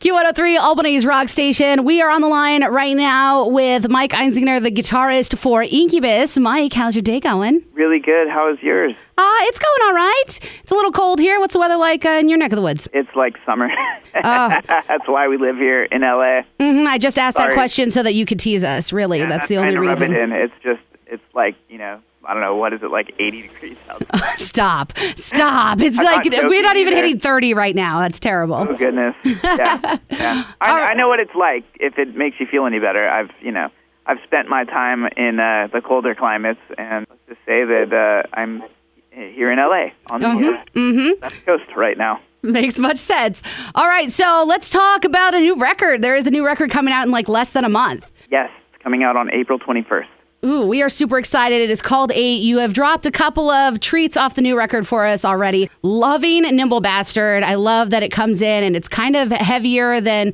Q103, Albany's rock station. We are on the line right now with Mike Einziger, the guitarist for Incubus. Mike, how's your day going? Really good. How is yours? It's going all right. It's a little cold here. What's the weather like in your neck of the woods? It's like summer. Oh. That's why we live here in LA. I just asked that question so that you could tease us. Really, yeah, that's the only reason. Rub it in. It's like, I don't know, what is it, like 80 degrees outside? Stop. It's like we're not even hitting 30 right now. That's terrible. Oh, goodness. Yeah. I know what it's like, if it makes you feel any better. I've spent my time in the colder climates, and let's just say that I'm here in LA on the West Coast right now. Makes much sense. All right, so let's talk about a new record. There is a new record coming out in like less than a month. Yes, it's coming out on April 21st. Ooh, we are super excited. It is called 8. You have dropped a couple of treats off the new record for us already. Loving Nimble Bastard. I love that it comes in and it's kind of heavier than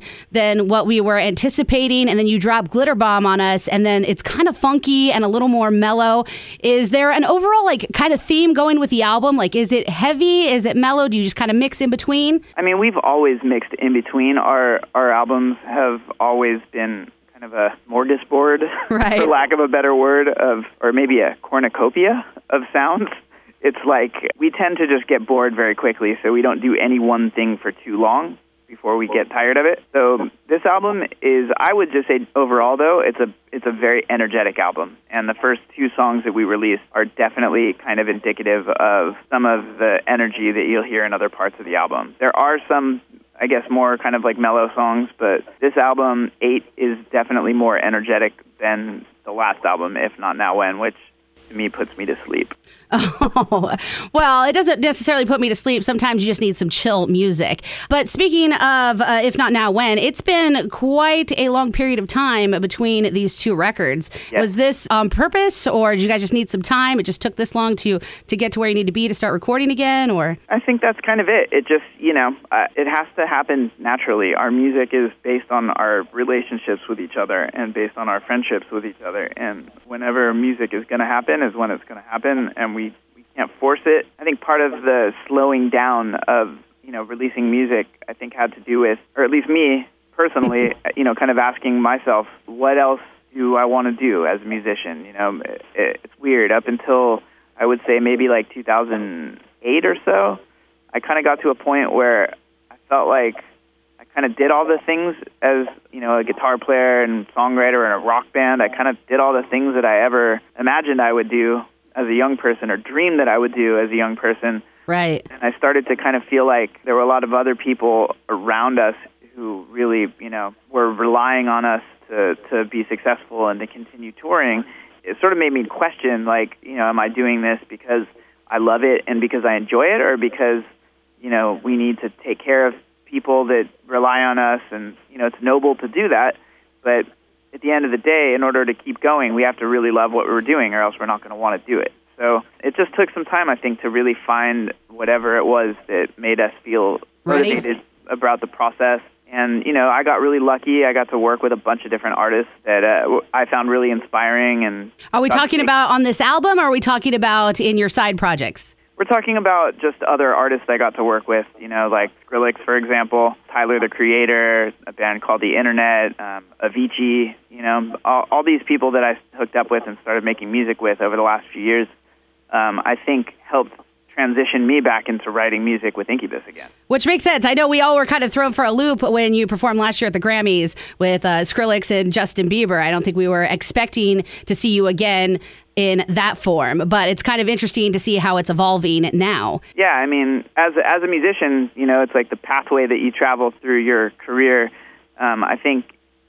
what we were anticipating. And then you drop Glitter Bomb on us, and then it's kind of funky and a little more mellow. Is there an overall kind of theme going with the album? Like, is it heavy? Is it mellow? Do you just kind of mix in between? I mean, we've always mixed in between. Our albums have always been of a smorgasbord, right, for lack of a better word, or maybe a cornucopia of sounds. It's like we tend to just get bored very quickly, so we don't do any one thing for too long before we get tired of it. So this album is, I would just say overall though, it's a very energetic album. And the first 2 songs that we released are definitely kind of indicative of some of the energy that you'll hear in other parts of the album. There are some, I guess, more kind of like mellow songs, but this album, 8, is definitely more energetic than the last album, If Not Now When, which to me puts me to sleep. Oh, well, it doesn't necessarily put me to sleep. Sometimes you just need some chill music. But speaking of If Not Now When, it's been quite a long period of time between these 2 records. Yes. Was this on purpose, or did you guys just need some time? It just took this long to get to where you need to be to start recording again, or? I think that's kind of it. It just, it has to happen naturally. Our music is based on our relationships with each other and based on our friendships with each other. And whenever music is going to happen is when it's going to happen, and we can't force it. I think part of the slowing down of, releasing music, I think had to do with, or at least me personally, kind of asking myself, what else do I want to do as a musician? It's weird. Up until, I would say, maybe like 2008 or so, I kind of got to a point where I felt like I kind of did all the things as, a guitar player and songwriter in a rock band. I kind of did all the things that I ever imagined I would do as a young person, or dreamed that I would do as a young person. Right. And I started to kind of feel like there were a lot of other people around us who really, were relying on us to be successful and to continue touring. It sort of made me question, am I doing this because I love it and because I enjoy it, or because, we need to take care of people that rely on us, and, it's noble to do that, but at the end of the day, in order to keep going, we have to really love what we're doing, or else we're not going to want to do it. So it just took some time, I think, to really find whatever it was that made us feel motivated about the process. And, I got really lucky. I got to work with a bunch of different artists that I found really inspiring. And are we talking about on this album, or are we talking about in your side projects? We're talking about just other artists I got to work with, like Skrillex, for example, Tyler, the Creator, a band called The Internet, Avicii, all these people that I hooked up with and started making music with over the last few years, I think helped transition me back into writing music with Incubus again. Which makes sense. I know we all were kind of thrown for a loop when you performed last year at the Grammys with Skrillex and Justin Bieber. I don't think we were expecting to see you again in that form, but it's kind of interesting to see how it's evolving now. Yeah, I mean, as a musician, it's like the pathway that you travel through your career. I think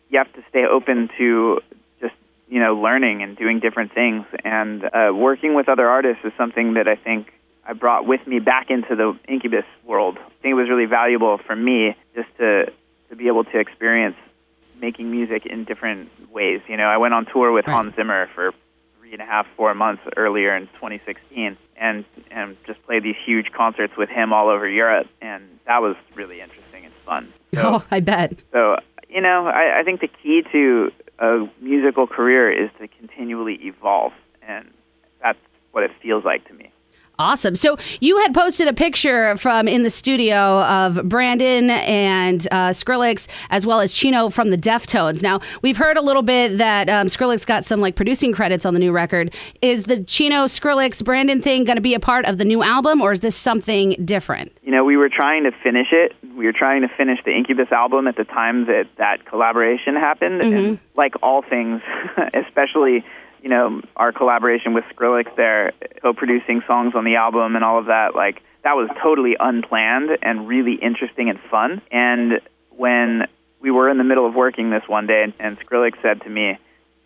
you have to stay open to just, learning and doing different things. And working with other artists is something that I think I brought with me back into the Incubus world. I think it was really valuable for me just to be able to experience making music in different ways. I went on tour with Hans Zimmer for 3.5, 4 months earlier in 2016, and just played these huge concerts with him all over Europe, and that was really interesting and fun. So, I bet. So, I think the key to a musical career is to continually evolve, and that's what it feels like to me. Awesome. So you had posted a picture from in the studio of Brandon and Skrillex, as well as Chino from the Deftones. Now, we've heard a little bit that Skrillex got some like producing credits on the new record. Is the Chino, Skrillex, Brandon thing going to be a part of the new album, or is this something different? You know, we were trying to finish it. We were trying to finish the Incubus album at the time that collaboration happened. And like all things, especially, you know, our collaboration with Skrillex there, co-producing songs on the album and all of that, like, that was totally unplanned and really interesting and fun. And when we were in the middle of working this one day, and Skrillex said to me,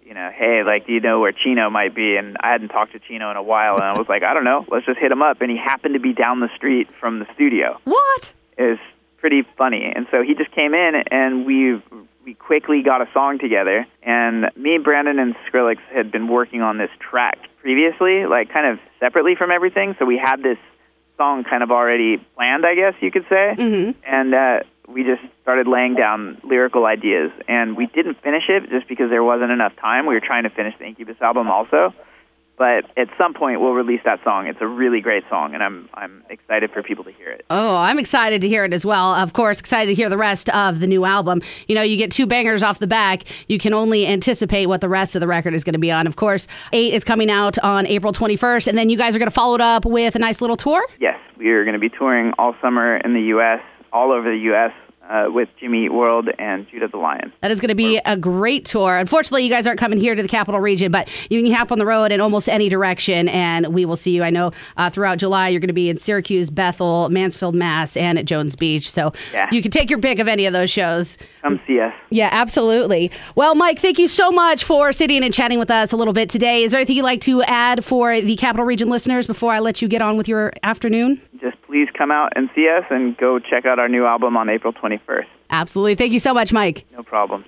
you know, hey, like, do you know where Chino might be? And I hadn't talked to Chino in a while, and I was like, I don't know, let's just hit him up. And he happened to be down the street from the studio. What? It was pretty funny. And so he just came in, and we quickly got a song together. And me, Brandon, and Skrillex had been working on this track previously, like kind of separately from everything. So we had this song kind of already planned, I guess you could say. And we just started laying down lyrical ideas. And we didn't finish it just because there wasn't enough time. We were trying to finish the Incubus album also. But at some point, we'll release that song. It's a really great song, and I'm excited for people to hear it. Oh, I'm excited to hear it as well. Of course, excited to hear the rest of the new album. You know, you get 2 bangers off the back. You can only anticipate what the rest of the record is going to be on. Of course, 8 is coming out on April 21st, and then you guys are going to follow it up with a nice little tour? Yes, we are going to be touring all summer in the U.S., all over the U.S., with Jimmy Eat World and Judah the Lion. That is going to be a great tour. Unfortunately, you guys aren't coming here to the Capital Region, but you can hop on the road in almost any direction, and we will see you. I know throughout July, you're going to be in Syracuse, Bethel, Mansfield, Mass., and at Jones Beach. So you can take your pick of any of those shows. Come see us. Yeah, absolutely. Well, Mike, thank you so much for sitting and chatting with us a little bit today. Is there anything you'd like to add for the Capital Region listeners before I let you get on with your afternoon? Just please come out and see us and go check out our new album on April 21st. Absolutely. Thank you so much, Mike. No problem.